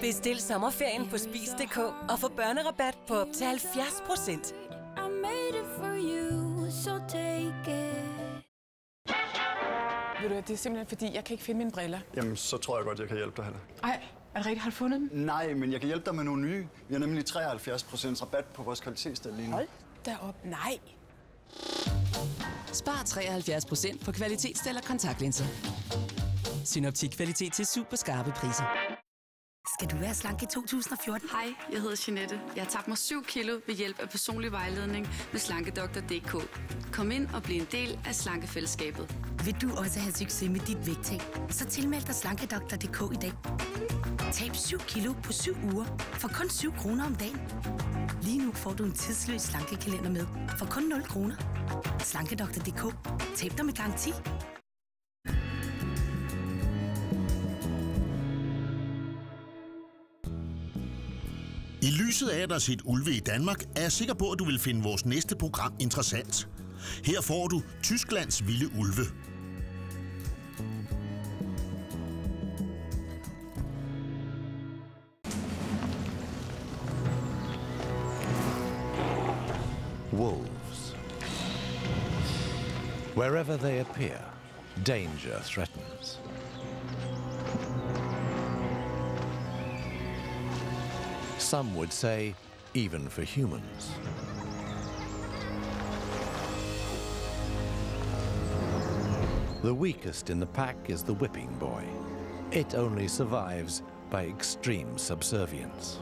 Bestil sommerferien på spis.dk og få børnerabat på op til 70%. Ved du, det er simpelthen fordi, jeg kan ikke finde mine briller. Jamen, så tror jeg godt, jeg kan hjælpe dig, Hanna. Ej, er det rigtigt? Har du fundet dem? Nej, men jeg kan hjælpe dig med nogle nye. Vi har nemlig 73% rabat på vores kvalitetsdel lige nu. Hold da op. Nej. Spar 73% på kvalitetsdel og kontaktlinser. Synoptik kvalitet til super skarpe priser. Skal du være slank i 2014? Hej, jeg hedder Jeanette. Jeg har tabt mig 7 kilo ved hjælp af personlig vejledning med slankedoktor.dk. Kom ind og bliv en del af slankefællesskabet. Vil du også have succes med dit vægttab? Så tilmeld dig slankedoktor.dk i dag. Tab 7 kilo på 7 uger for kun 7 kroner om dagen. Lige nu får du en tidsløs slankekalender med for kun 0 kroner. Slankedoktor.dk. Tab dig med garanti. I lyset af, at der er set ulve i Danmark, er jeg sikker på, at du vil finde vores næste program interessant. Her får du Tysklands vilde ulve. Wolves. Wherever they appear, danger threatens. Some would say, even for humans. The weakest in the pack is the whipping boy. It only survives by extreme subservience.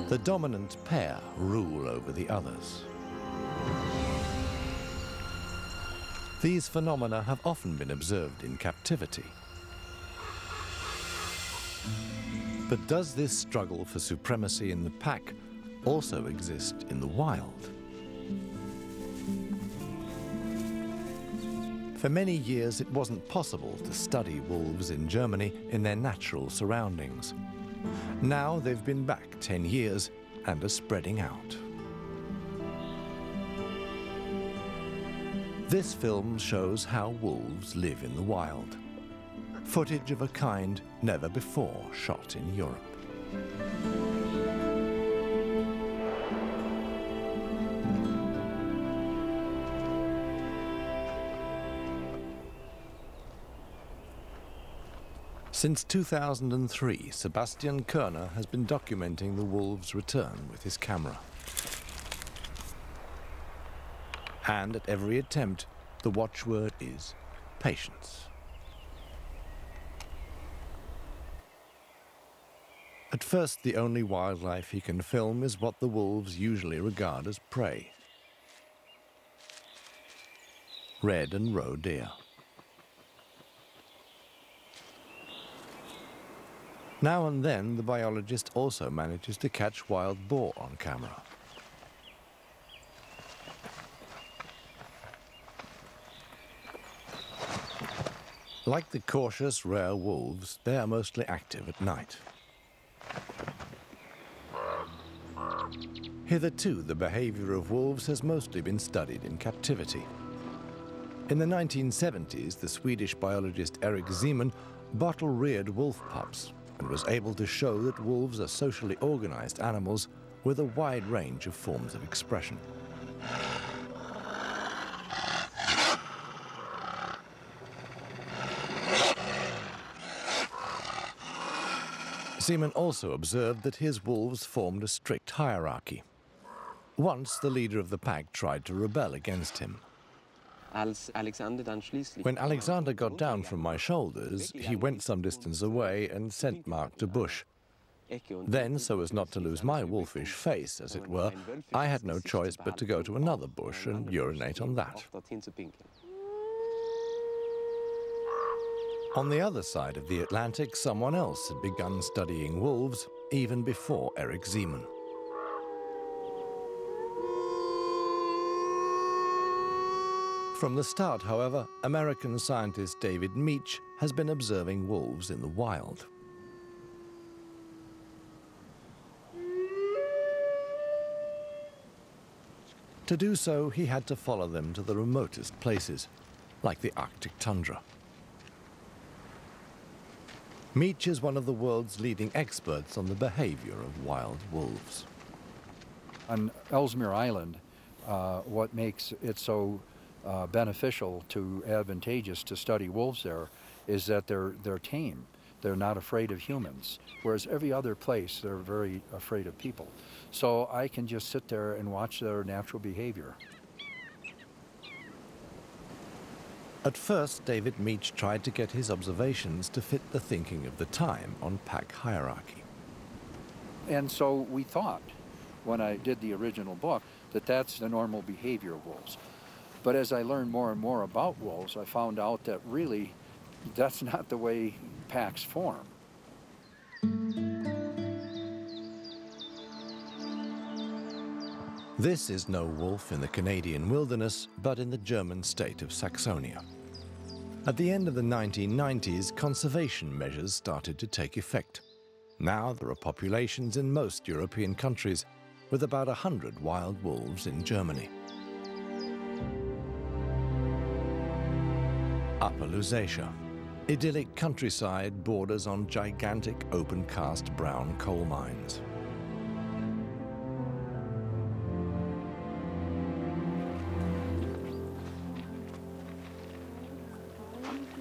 The dominant pair rule over the others. These phenomena have often been observed in captivity. But does this struggle for supremacy in the pack also exist in the wild? For many years, it wasn't possible to study wolves in Germany in their natural surroundings. Now they've been back 10 years and are spreading out. This film shows how wolves live in the wild. Footage of a kind never before shot in Europe. Since 2003, Sebastian Körner has been documenting the wolves' return with his camera. And at every attempt, the watchword is patience. At first, the only wildlife he can film is what the wolves usually regard as prey. Red and roe deer. Now and then, the biologist also manages to catch wild boar on camera. Like the cautious, rare wolves, they are mostly active at night. Hitherto, the behavior of wolves has mostly been studied in captivity. In the 1970s, the Swedish biologist Erik Zeeman bottle-reared wolf pups and was able to show that wolves are socially organized animals with a wide range of forms of expression. Zeeman also observed that his wolves formed a strict hierarchy. Once, the leader of the pack tried to rebel against him. When Alexander got down from my shoulders, he went some distance away and scent marked a bush. Then, so as not to lose my wolfish face, as it were, I had no choice but to go to another bush and urinate on that. On the other side of the Atlantic, someone else had begun studying wolves even before Erik Zeeman. From the start, however, American scientist David Meach has been observing wolves in the wild. To do so, he had to follow them to the remotest places, like the Arctic tundra. Meach is one of the world's leading experts on the behavior of wild wolves. On Ellesmere Island, what makes it so beneficial to advantageous to study wolves there is that they're tame. They're not afraid of humans, whereas every other place they're very afraid of people. So I can just sit there and watch their natural behavior. At first, David Meach tried to get his observations to fit the thinking of the time on pack hierarchy. And so we thought, when I did the original book, that that's the normal behavior of wolves. But as I learned more and more about wolves, I found out that really that's not the way packs form. This is no wolf in the Canadian wilderness, but in the German state of Saxonia. At the end of the 1990s, conservation measures started to take effect. Now there are populations in most European countries, with about 100 wild wolves in Germany. Upper Lusatia. Idyllic countryside borders on gigantic open-cast brown coal mines.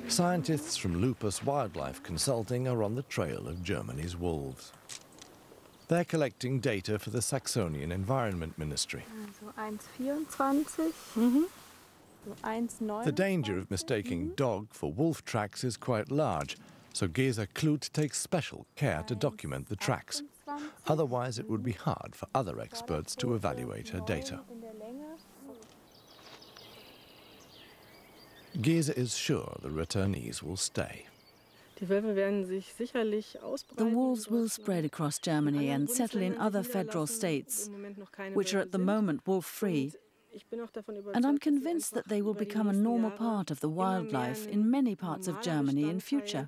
Scientists from Lupus Wildlife Consulting are on the trail of Germany's wolves. They're collecting data for the Saxonian Environment Ministry. The danger of mistaking dog for wolf tracks is quite large, so Gesa Klut takes special care to document the tracks. Otherwise, it would be hard for other experts to evaluate her data. Gesa is sure the returnees will stay. The wolves will spread across Germany and settle in other federal states, which are at the moment wolf-free. And I'm convinced that they will become a normal part of the wildlife in many parts of Germany in future.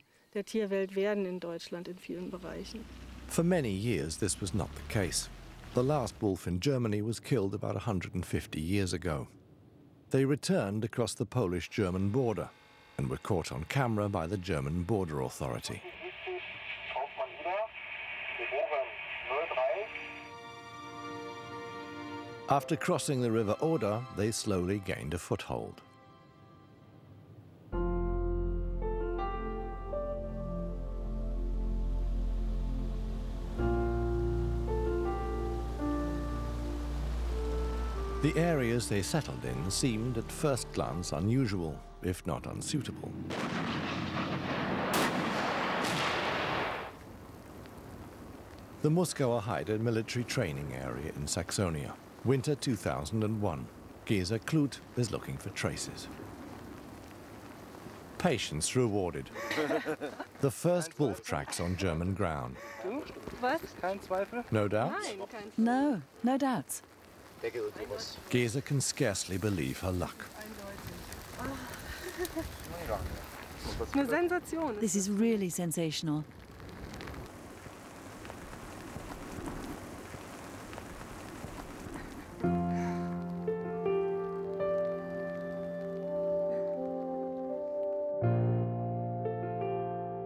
For many years, this was not the case. The last wolf in Germany was killed about 150 years ago. They returned across the Polish-German border and were caught on camera by the German Border Authority. After crossing the River Oder, they slowly gained a foothold. The areas they settled in seemed at first glance unusual, if not unsuitable. The Muskauer Heide military training area in Saxonia. Winter 2001. Gesa Klut is looking for traces. Patience rewarded. The first wolf tracks on German ground. No doubts? No, no doubts. Gesa can scarcely believe her luck. This is really sensational.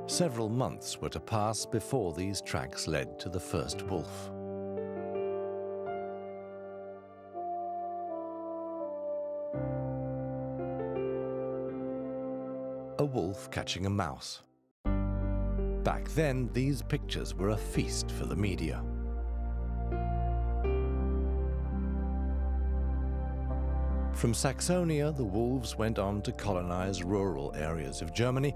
Several months were to pass before these tracks led to the first wolf. A wolf catching a mouse. Back then, these pictures were a feast for the media. From Saxonia, the wolves went on to colonize rural areas of Germany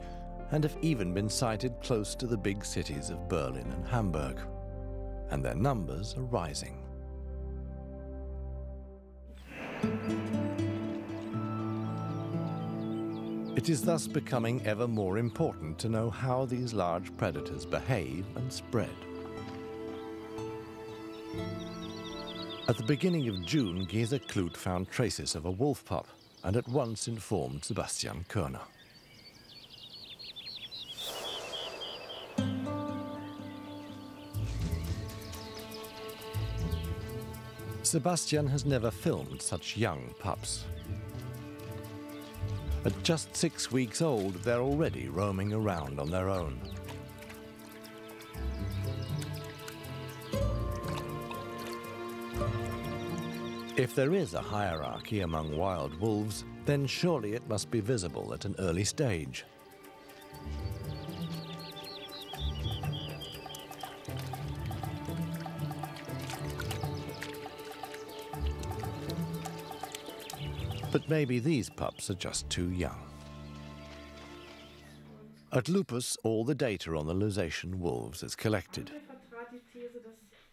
and have even been sighted close to the big cities of Berlin and Hamburg. And their numbers are rising. It is thus becoming ever more important to know how these large predators behave and spread. At the beginning of June, Gesa Klut found traces of a wolf pup and at once informed Sebastian Körner. Sebastian has never filmed such young pups. At just 6 weeks old, they're already roaming around on their own. If there is a hierarchy among wild wolves, then surely it must be visible at an early stage. But maybe these pups are just too young. At Lupus, all the data on the Lusatian wolves is collected.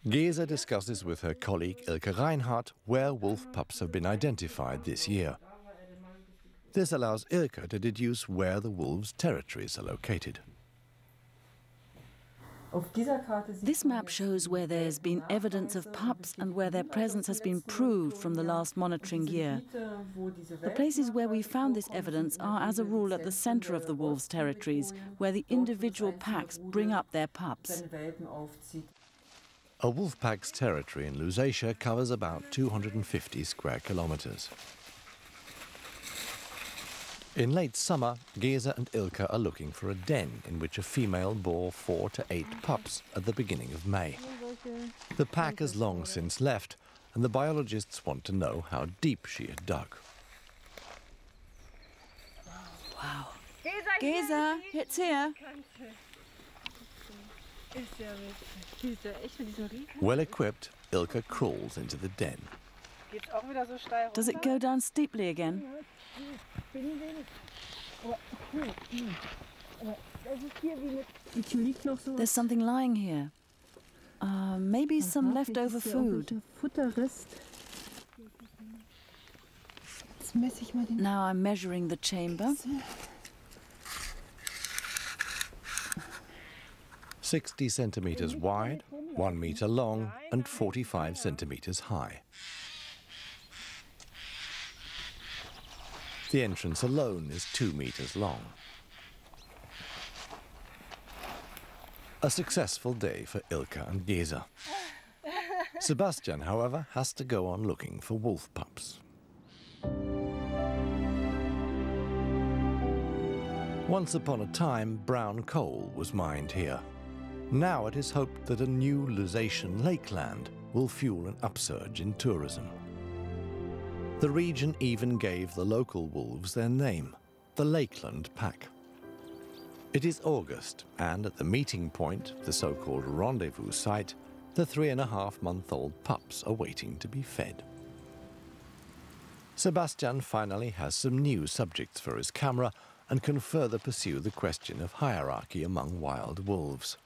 Gesa discusses with her colleague Ilke Reinhardt where wolf pups have been identified this year. This allows Ilke to deduce where the wolves' territories are located. This map shows where there's been evidence of pups and where their presence has been proved from the last monitoring year. The places where we found this evidence are, as a rule, at the center of the wolves' territories, where the individual packs bring up their pups. A wolf pack's territory in Lusatia covers about 250 square kilometers. In late summer, Gesa and Ilke are looking for a den in which a female bore 4 to 8 pups at the beginning of May. The pack has long since left, and the biologists want to know how deep she had dug. Wow. Gesa, it's here. Well equipped, Ilke crawls into the den. Does it go down steeply again? There's something lying here. Maybe some leftover food. Now I'm measuring the chamber. 60 centimeters wide, 1 meter long, and 45 centimeters high. The entrance alone is 2 meters long. A successful day for Ilke and Gesa. Sebastian, however, has to go on looking for wolf pups. Once upon a time, brown coal was mined here. Now it is hoped that a new Lusatian lakeland will fuel an upsurge in tourism. The region even gave the local wolves their name, the Lakeland Pack. It is August, and at the meeting point, the so-called rendezvous site, the 3.5-month-old pups are waiting to be fed. Sebastian finally has some new subjects for his camera and can further pursue the question of hierarchy among wild wolves.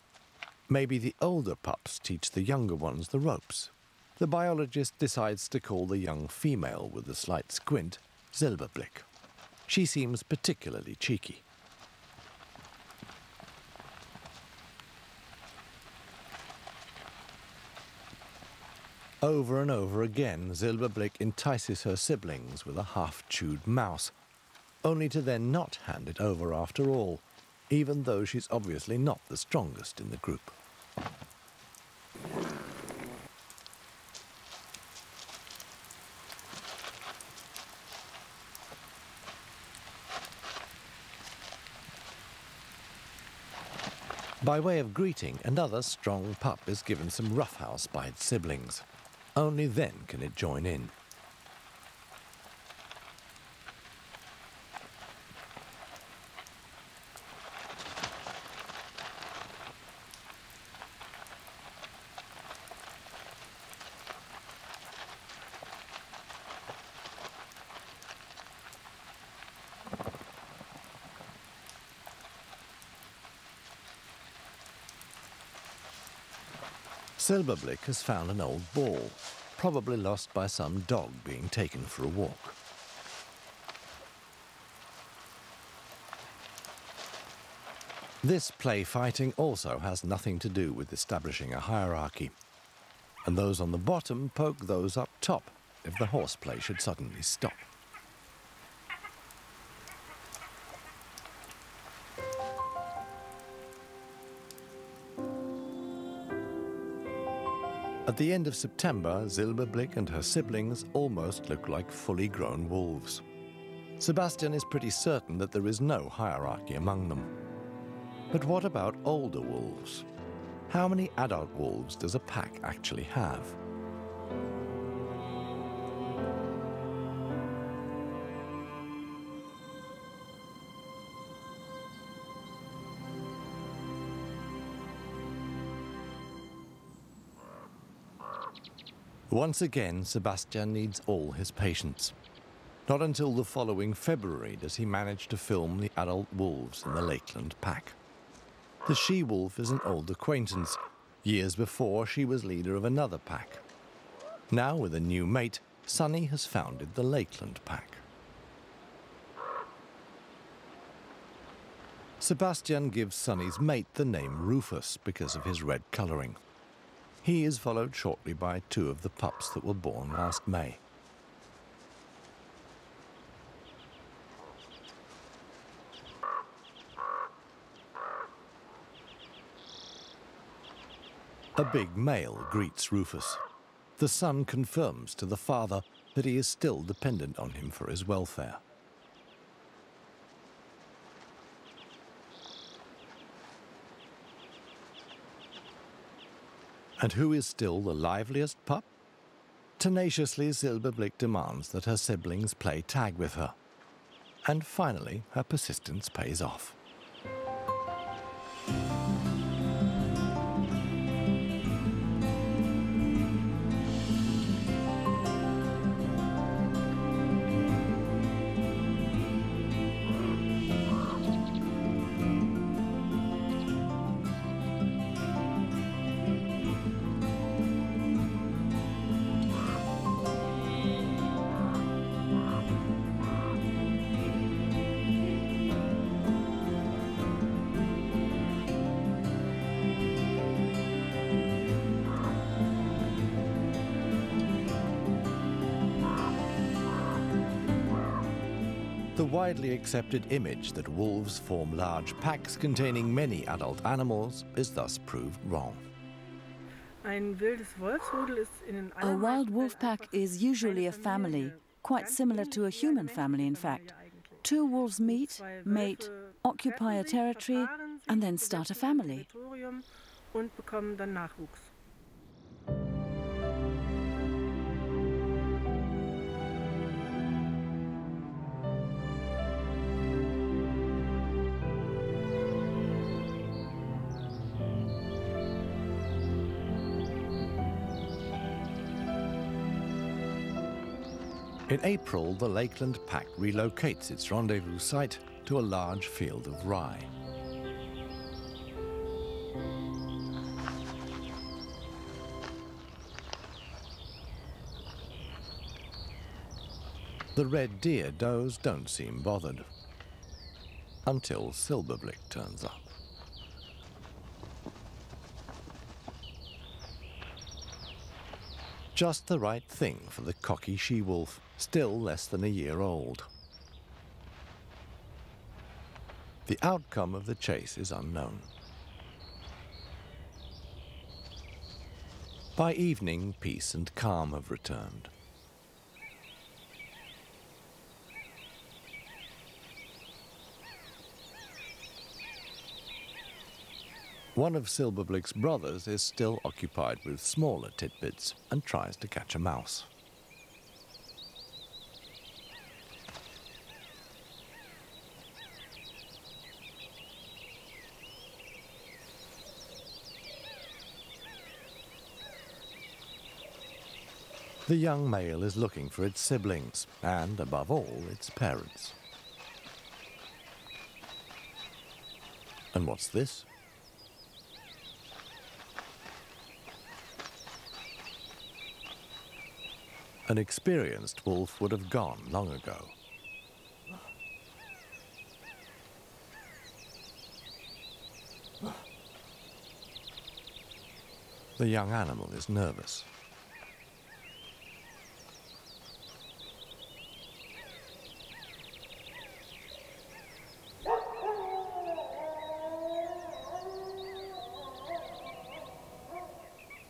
Maybe the older pups teach the younger ones the ropes. The biologist decides to call the young female with the slight squint Silberblick. She seems particularly cheeky. Over and over again, Silberblick entices her siblings with a half-chewed mouse, only to then not hand it over after all, even though she's obviously not the strongest in the group. By way of greeting, another strong pup is given some roughhouse by its siblings. Only then can it join in. Silberblick has found an old ball, probably lost by some dog being taken for a walk. This play fighting also has nothing to do with establishing a hierarchy, and those on the bottom poke those up top if the horseplay should suddenly stop. At the end of September, Silberblick and her siblings almost look like fully grown wolves. Sebastian is pretty certain that there is no hierarchy among them. But what about older wolves? How many adult wolves does a pack actually have? Once again, Sebastian needs all his patience. Not until the following February does he manage to film the adult wolves in the Lakeland pack. The she-wolf is an old acquaintance. Years before, she was leader of another pack. Now, with a new mate, Sonny has founded the Lakeland pack. Sebastian gives Sonny's mate the name Rufus because of his red colouring. He is followed shortly by 2 of the pups that were born last May. A big male greets Rufus. The son confirms to the father that he is still dependent on him for his welfare. And who is still the liveliest pup? Tenaciously, Silberblick demands that her siblings play tag with her. And finally, her persistence pays off. The widely accepted image that wolves form large packs containing many adult animals is thus proved wrong. A wild wolf pack is usually a family, quite similar to a human family in fact. 2 wolves meet, mate, occupy a territory, and then start a family. In April, the Lakeland pack relocates its rendezvous site to a large field of rye. The red deer does don't seem bothered, until Silberblick turns up. Just the right thing for the cocky she-wolf, still less than a year old. The outcome of the chase is unknown. By evening, peace and calm have returned. One of Silberblick's brothers is still occupied with smaller titbits and tries to catch a mouse. The young male is looking for its siblings and, above all, its parents. And what's this? An experienced wolf would have gone long ago. The young animal is nervous.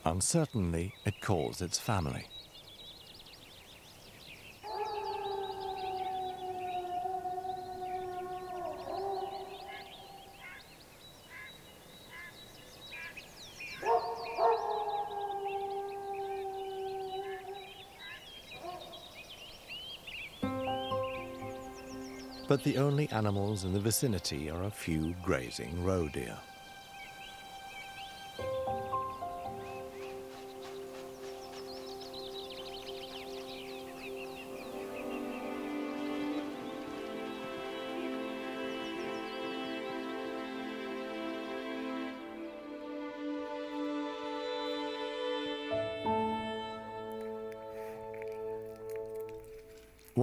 Uncertainly, it calls its family. But the only animals in the vicinity are a few grazing roe deer.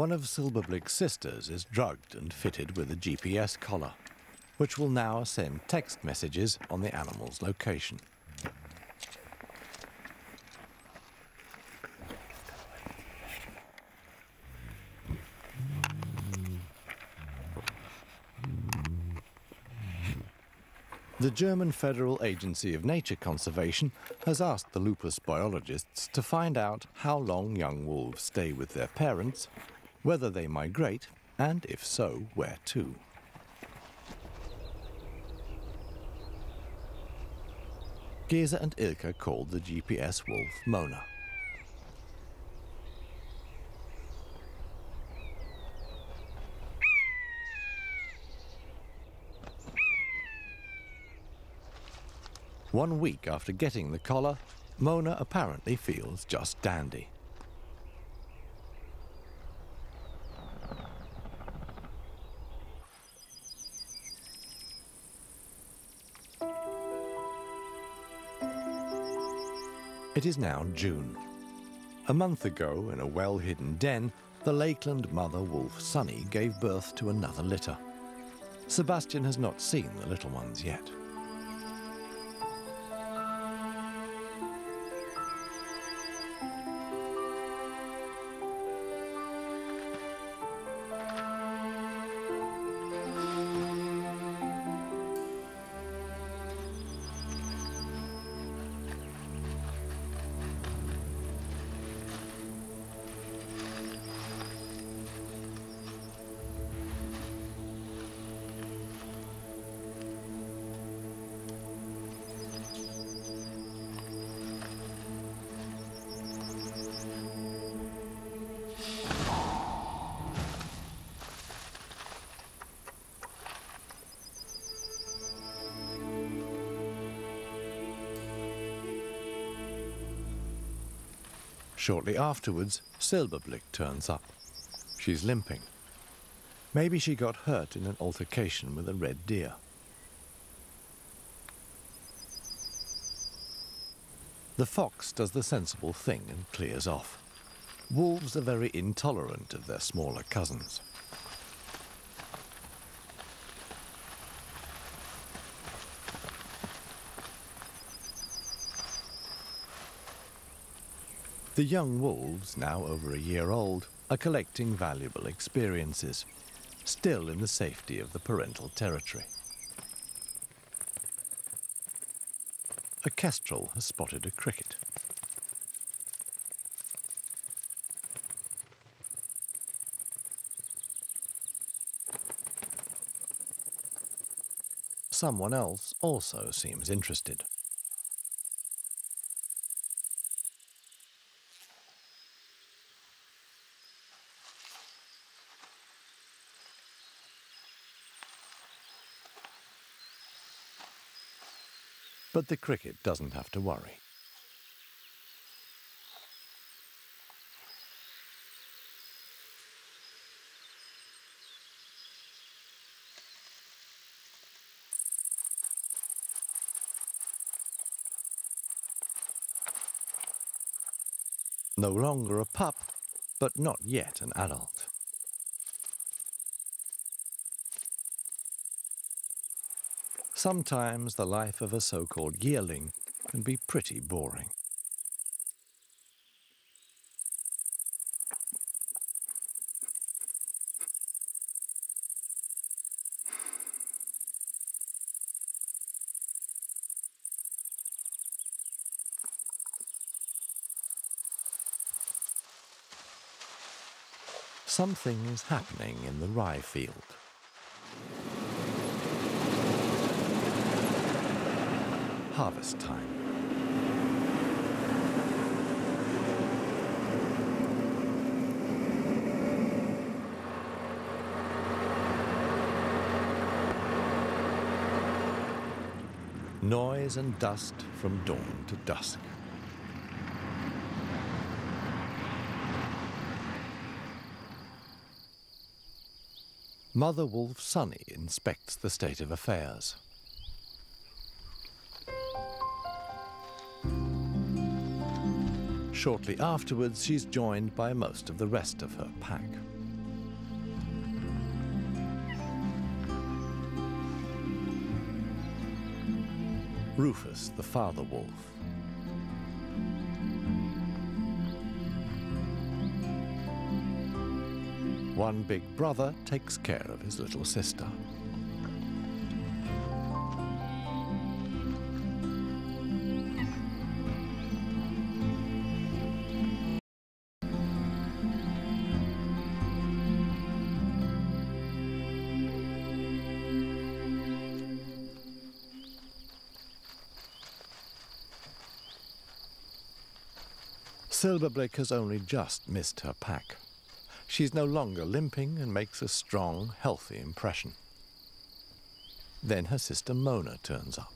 One of Silberblick's sisters is drugged and fitted with a GPS collar, which will now send text messages on the animal's location. The German Federal Agency of Nature Conservation has asked the lupus biologists to find out how long young wolves stay with their parents, whether they migrate, and if so, where to. Gesa and Ilka called the GPS wolf Mona. One week after getting the collar, Mona apparently feels just dandy. It is now June. A month ago, in a well-hidden den, the Lakeland mother wolf Sunny gave birth to another litter. Sebastian has not seen the little ones yet. Shortly afterwards, Silberblick turns up. She's limping. Maybe she got hurt in an altercation with a red deer. The fox does the sensible thing and clears off. Wolves are very intolerant of their smaller cousins. The young wolves, now over a year old, are collecting valuable experiences, still in the safety of the parental territory. A kestrel has spotted a cricket. Someone else also seems interested. But the cricket doesn't have to worry. No longer a pup, but not yet an adult. Sometimes the life of a so-called yearling can be pretty boring. Something is happening in the rye field. Harvest time. Noise and dust from dawn to dusk. Mother wolf Sunny inspects the state of affairs. Shortly afterwards, she's joined by most of the rest of her pack. Rufus, the father wolf. One big brother takes care of his little sister. Silverblick has only just missed her pack. She's no longer limping and makes a strong, healthy impression. Then her sister Mona turns up.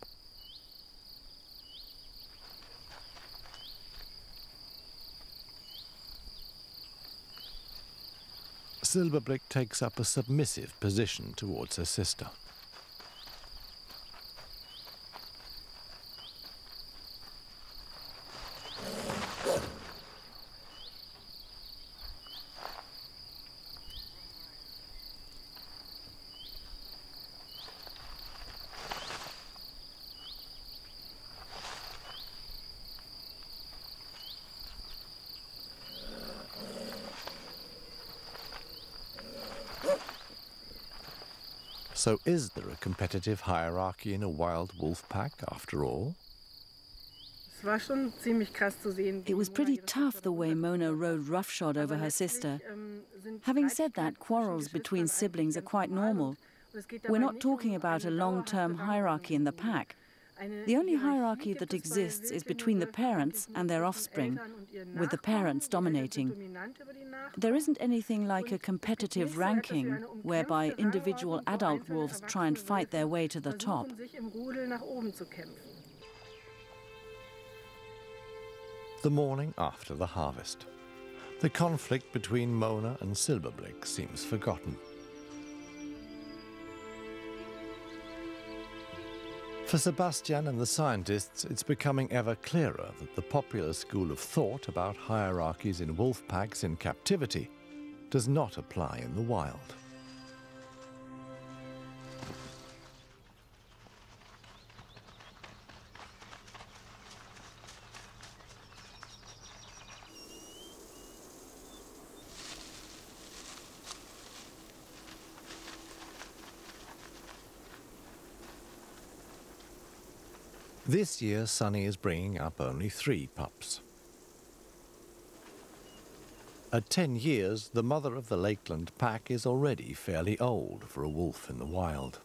Silverblick takes up a submissive position towards her sister. So is there a competitive hierarchy in a wild wolf pack after all? It was pretty tough the way Mona rode roughshod over her sister. Having said that, quarrels between siblings are quite normal. We're not talking about a long-term hierarchy in the pack. The only hierarchy that exists is between the parents and their offspring, with the parents dominating. There isn't anything like a competitive ranking, whereby individual adult wolves try and fight their way to the top. The morning after the harvest. The conflict between Mona and Silverblick seems forgotten. For Sebastian and the scientists, it's becoming ever clearer that the popular school of thought about hierarchies in wolf packs in captivity does not apply in the wild. This year, Sunny is bringing up only 3 pups. At 10 years, the mother of the Lakeland pack is already fairly old for a wolf in the wild.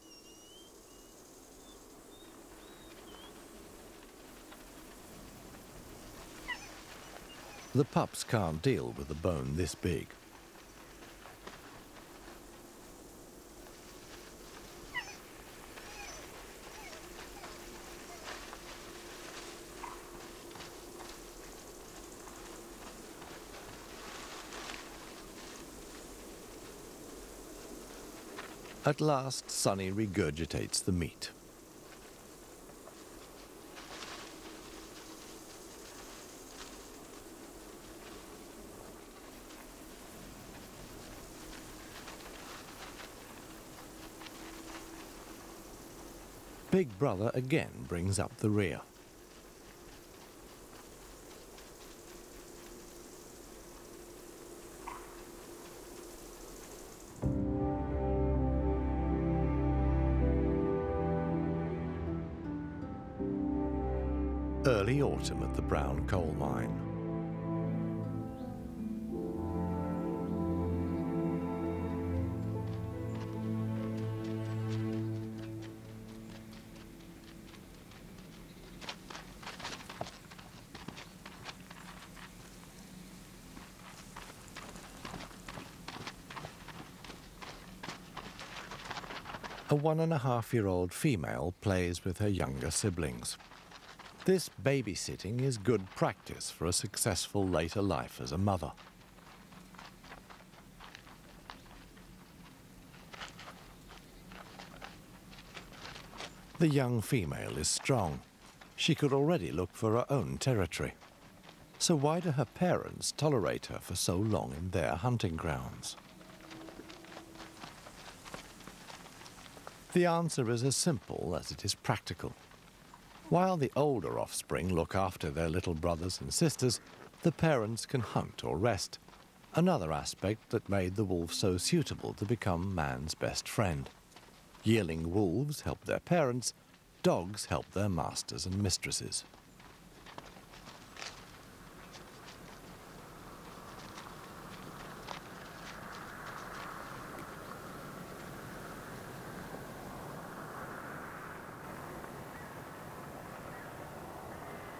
The pups can't deal with a bone this big. At last, Sunny regurgitates the meat. Big Brother again brings up the rear. Early autumn at the Brown coal mine. A 1.5-year-old female plays with her younger siblings. This babysitting is good practice for a successful later life as a mother. The young female is strong. She could already look for her own territory. So why do her parents tolerate her for so long in their hunting grounds? The answer is as simple as it is practical. While the older offspring look after their little brothers and sisters, the parents can hunt or rest, another aspect that made the wolf so suitable to become man's best friend. Yearling wolves help their parents, dogs help their masters and mistresses.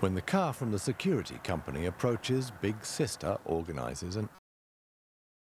When the car from the security company approaches, Big Sister organises an